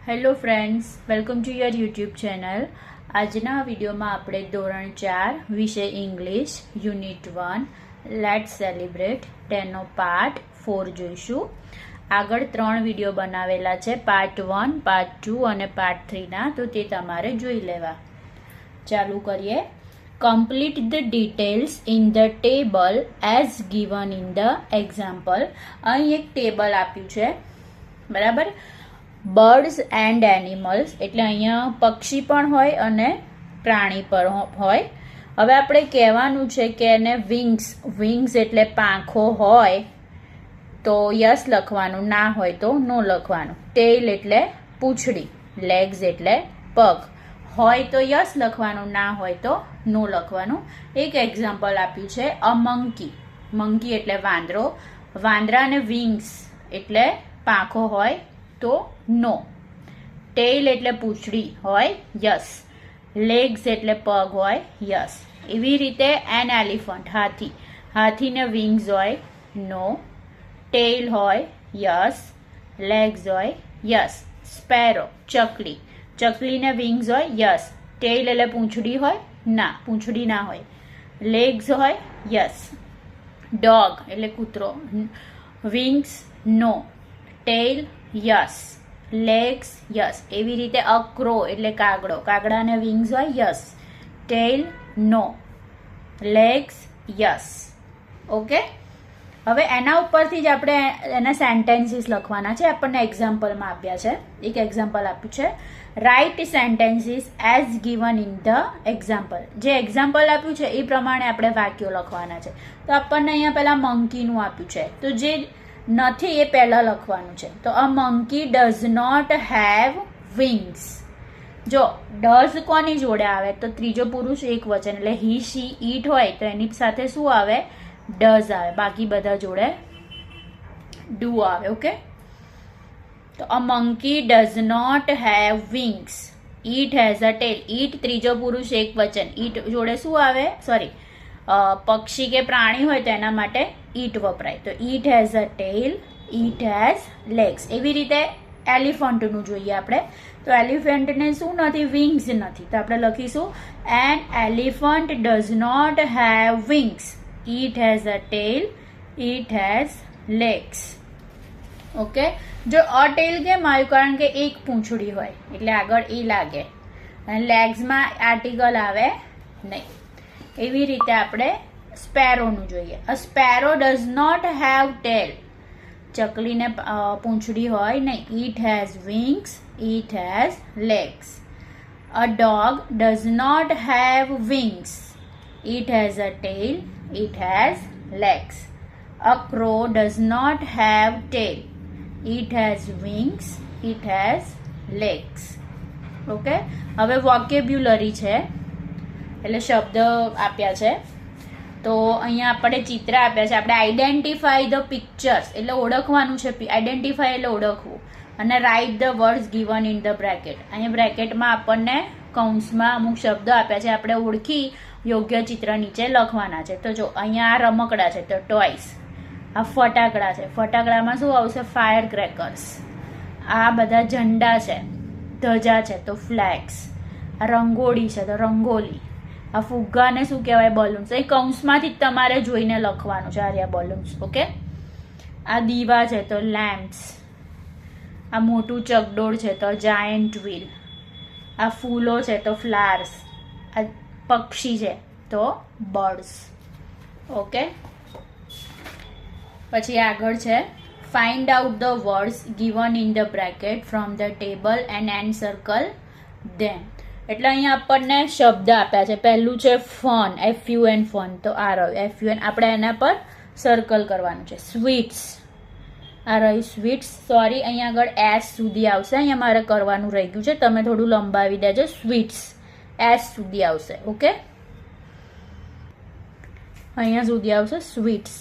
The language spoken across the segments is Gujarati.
Hello friends, welcome to your YouTube channel. આજના વિડીયોમાં આપણે ધોરણ 4 વિષય ઇંગ્લિશ યુનિટ 1 લેટ્સ સેલિબ્રેટ તેનો પાર્ટ 4 જોઈશું. આગળ 3 વિડીયો બનાવેલા છે, પાર્ટ 1, પાર્ટ 2 અને પાર્ટ 3ના, તો તે તમારે જોઈ લેવા. ચાલુ કરીએ. Complete the details in the table as given in the example. અહીં એક ટેબલ આપ્યું છે, બરાબર. બર્ડ્સ એન્ડ એનિમલ્સ એટલે અહીંયા પક્ષી પણ હોય અને પ્રાણી પણ હોય. હવે આપણે કહેવાનું છે કે એને વિંગ્સ એટલે પાંખો હોય તો યસ લખવાનું, ના હોય તો નો લખવાનું. ટેલ એટલે પૂંછડી, લેગ્સ એટલે પગ. હોય તો યસ લખવાનું, ના હોય તો નો લખવાનું. એક એક્ઝામ્પલ આપ્યું છે અ મંકી એટલે વાંદરો. વાંદરાને વિંગ્સ એટલે પાંખો હોય તો નો. ટેલ એટલે પૂંછડી હોય, યસ. લેગ્સ એટલે પગ હોય, યસ. એવી રીતે એન એલિફન્ટ હાથીને વિંગ્સ હોય, નો. ટેલ હોય, યસ. લેગ્સ હોય, યસ. સ્પેરો ચકલીને વિંગ્સ હોય, યસ. ટેલ એટલે પૂંછડી હોય, ના, પૂંછડી ના હોય. લેગ્સ હોય, યસ. ડોગ એટલે કૂતરો, wings no. Tail yes. Legs yes. એવી રીતે અક્રો એટલે કાગડાને વિંગ્સ હોય, yes. Tail no. Legs yes. Okay. હવે એના ઉપરથી જ આપણે એના સેન્ટેન્સીસ લખવાના છે. આપણને એક્ઝામ્પલમાં આપ્યા છે, એક એક્ઝામ્પલ આપ્યું છે, write sentences as given in the example. જે એક્ઝામ્પલ આપ્યું છે એ પ્રમાણે આપણે વાક્યો લખવાના છે. તો આપણને અહીંયા પહેલા મંકીનું આપ્યું છે, તો જે નથી એ પહેલા લખવાનું છે. તો a monkey does not have wings. જો ડઝ કોની જોડે આવે તો ત્રીજો પુરુષ એક વચન એટલે હી શી ઈટ હોય તો એની સાથે શું આવે? ડઝ આવે. બાકી બધા જોડે ડુ આવે. ઓકે. તો a monkey does not have wings. It has a tail. It ત્રીજો પુરુષ એક વચન, ઈટ જોડે શું આવે? પક્ષી કે પ્રાણી હોય તો એના માટે ઈટ વપરાય. તો it has a tail, it has legs. એવી રીતે એલિફન્ટનું જોઈએ આપણે. તો એલિફન્ટને શું નથી? વિંગ્સ નથી. તો આપણે લખીશું an elephant does not have wings. It has a tail, it has legs. Okay. જો અ ટેલ કેમ આવ્યું? કારણ કે એક પૂંછડી હોય એટલે આગળ એ લાગે, અને લેગ્સમાં આર્ટિકલ આવે નહીં. એવી રીતે આપણે સ્પેરોનું જોઈએ. A sparrow does not have tail. ચકલીને પૂંછડી હોય નહીં. It has wings, it has legs. A dog does not have wings. It has a tail, it has legs. A crow does not have tail. It has wings, it has legs. Okay. હવે વોકેબ્યુલરી છે એટલે શબ્દ આપ્યા છે. તો અહીંયા આપણે ચિત્ર આપ્યા છે. આપણે આઈડેન્ટિફાઈ ધ પિક્ચર્સ એટલે ઓળખવાનું છે. આઈડેન્ટિફાઈ એટલે ઓળખવું. અને write the words given in the bracket. અહીંયા બ્રેકેટમાં આપણને કૌંસમાં અમુક શબ્દો આપ્યા છે, આપણે ઓળખી યોગ્ય ચિત્ર નીચે લખવાના છે. તો જો અહીંયા આ રમકડા છે તો ટોયસ. આ ફટાકડા છે, ફટાકડામાં શું આવશે? Fire crackers. આ બધા ઝંડા છે, ધજા છે તો ફ્લેગ્સ. આ રંગોળી છે તો રંગોલી. આ ફુગ્ગાને શું કહેવાય? બલૂન્સ. એ કૌંસમાંથી જ તમારે જોઈને લખવાનું છે. આ બલૂન્સ. ઓકે. આ દીવા છે તો લેમ્પ્સ. આ મોટું ચકડોળ છે તો જાયન્ટ વ્હીલ. આ ફૂલો છે તો ફ્લાવર્સ. આ પક્ષી છે તો બર્ડ્સ. ઓકે. પછી આગળ છે find out the words given in the bracket from the table and circle them. એટલે અહીંયા આપણને શબ્દ આપ્યા છે. પહેલું છે ફન, FUN ફન. તો આ રહ્યું FUN. આપણે એના પર સર્કલ કરવાનું છે. સ્વીટ્સ, આ રહ્યું સ્વીટ્સ. સોરી, અહીંયા આગળ S સુધી આવશે. અહીંયા મારે કરવાનું રહી ગયું છે, તમે થોડું લંબાવી દેજો. સ્વીટ્સ S સુધી આવશે. ઓકે. અહીંયા સુધી આવશે સ્વીટ્સ.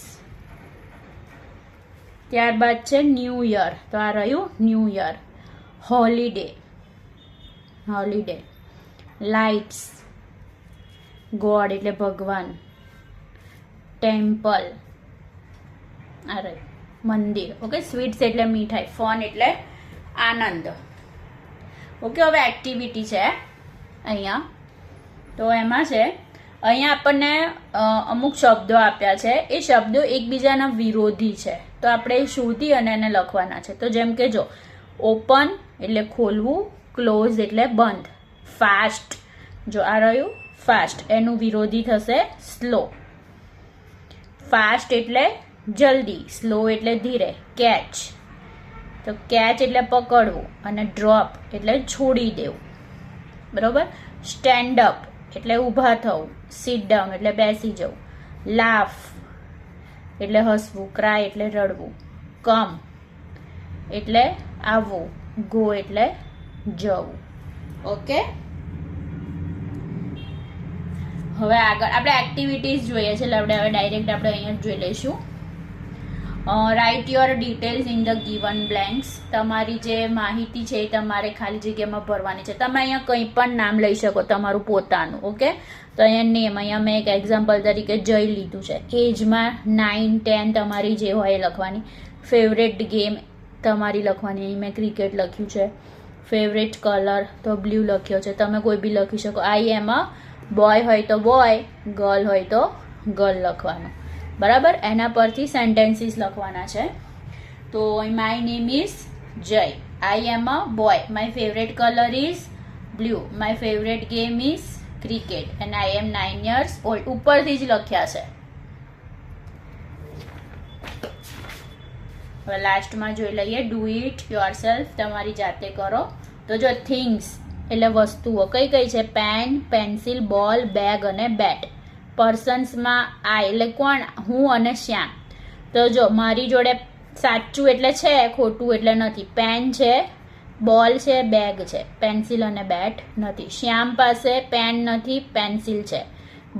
ત્યારબાદ છે ન્યૂ યર. તો આ રહ્યું new year. Holiday, lights, God એટલે ભગવાન. ટેમ્પલ, આ રહ્યું મંદિર. ઓકે. સ્વીટ્સ એટલે મીઠાઈ. ફન એટલે આનંદ. ઓકે, હવે એક્ટિવિટી છે અહીંયા. તો એમાં છે, અહીંયા આપણને અમુક શબ્દો આપ્યા છે. એ શબ્દો એકબીજાના વિરોધી છે, તો આપણે શોધી અને એને લખવાના છે. તો જેમ કે જો, ઓપન એટલે ખોલવું, ક્લોઝ એટલે બંધ, ફાસ્ટ, જો આ રહ્યું ફાસ્ટ, એનું વિરોધી થશે સ્લો. ફાસ્ટ એટલે જલ્દી, સ્લો એટલે ધીરે. કેચ, તો કેચ એટલે પકડવું, અને ડ્રોપ એટલે છોડી દેવું, બરોબર. સ્ટેન્ડ અપ એટલે ઊભા થવું, સિટ ડાઉન એટલે બેસી જવું. લાફ એટલે હસવું, ક્રાય એટલે રડવું. કમ એટલે આવવું, ગો એટલે જવું. ઓકે, હવે આગળ આપણે એક્ટિવિટીઝ જોઈએ છે, એટલે આપણે હવે ડાયરેક્ટ આપણે અહીંયા જોઈ લઈશું. Write your details in the given blanks. તમારી જે માહિતી છે એ તમારે ખાલી જગ્યામાં ભરવાની છે. તમે અહીંયા કંઈ પણ નામ લઈ શકો, તમારું પોતાનું. ઓકે, તો અહીંયા નેમ, અહીંયા મેં એક એક્ઝામ્પલ તરીકે જય લીધું છે. એજમાં 9, 10 તમારી જે હોય એ લખવાની. ફેવરેટ ગેમ તમારી લખવાની, અહીં મેં ક્રિકેટ લખ્યું છે. ફેવરેટ કલર તો બ્લુ લખ્યો છે, તમે કોઈ બી લખી શકો. આઈ એમ અ બોય હોય તો બોય, ગર્લ હોય તો ગર્લ લખવાનું, બરાબર. એના પરથી સેન્ટેન્સીસ લખવાના છે. તો my name is Jay, I am a boy, my favourite colour is blue, my favourite game is cricket, and I am 9 years old. ઉપરથી જ લખ્યા છે. હવે લાસ્ટમાં જોઈ લઈએ, ડુ ઇટ યોરસેલ્ફ, તમારી જાતે કરો. તો જો થિંગ્સ એટલે વસ્તુઓ કઈ કઈ છે? પેન, પેન્સિલ, બોલ, બેગ અને બેટ. પર્સન્સમાં આઈ એટલે કોણ? હું અને શ્યામ. તો જો મારી જોડે સાચું એટલે છે, ખોટું એટલે નથી. પેન છે, બોલ છે, બેગ છે, પેન્સિલ અને બેટ નથી. શ્યામ પાસે પેન નથી, પેન્સિલ છે,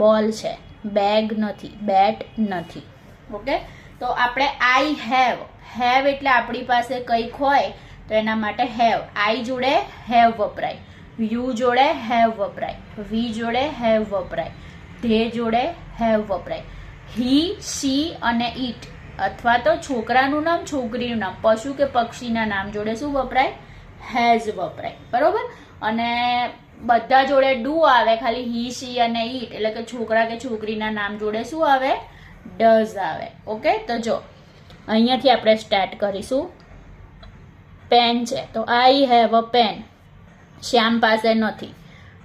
બોલ છે, બેગ નથી, બેટ નથી. ઓકે, તો આપણે આઈ હેવ, હેવ એટલે આપણી પાસે કંઈક હોય તો એના માટે હેવ. આઈ જોડે હેવ વપરાય, યુ જોડે હેવ વપરાય, વી જોડે હેવ વપરાય, ધે જોડે હેવ વપરાય. હી, શી અને ઈટ, અથવા તો છોકરાનું નામ, છોકરીનું નામ, પશુ કે પક્ષીના નામ જોડે શું વપરાય? હેઝ વપરાય, બરોબર. અને બધા જોડે ડુ આવે, ખાલી હી, શી અને ઈટ એટલે કે છોકરા કે છોકરીના નામ જોડે શું આવે? ડઝ આવે. ઓકે, તો જો અહીંયાથી આપણે સ્ટાર્ટ કરીશું. પેન છે તો આઈ હેવ અ પેન, શ્યામ પાસે નથી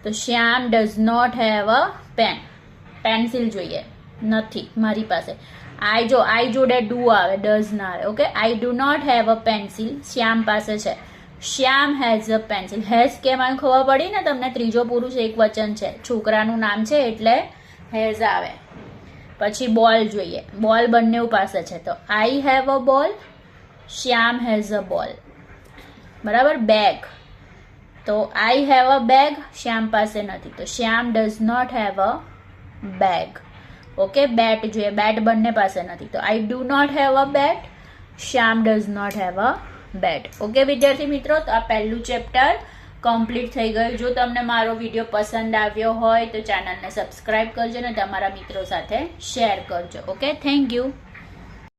તો Shyam does not have a pen. Pencil જોઈએ, નથી મારી પાસે. આઈ જો આઈ જોડે ડુ આવે, ડઝ ના આવે. Okay, I do not have a pencil, Shyam પાસે છે. Shyam has a pencil. Has કેમ આને ખબર પડી ને તમને? ત્રીજો પુરુષ એક વચન છે, છોકરાનું નામ છે એટલે હેઝ આવે. પછી બોલ જોઈએ, બોલ બંને પાસે છે તો આઈ હેવ અ બોલ, શ્યામ હેઝ અ બોલ, બરાબર. બેગ તો આઈ હેવ અ બેગ, શ્યામ પાસે નથી તો Shyam does not have a bag. Okay, bat જોઈએ, બેટ બંને પાસે નથી તો I do not have a bat, Shyam does not have a bat. Okay વિદ્યાર્થી મિત્રો, તો આ પહેલું ચેપ્ટર કમ્પ્લીટ થઈ ગયું. જો તમને મારો વિડીયો પસંદ આવ્યો હોય તો ચેનલને સબસ્ક્રાઇબ કરજો અને તમારા મિત્રો સાથે શેર કરજો. Okay, thank you.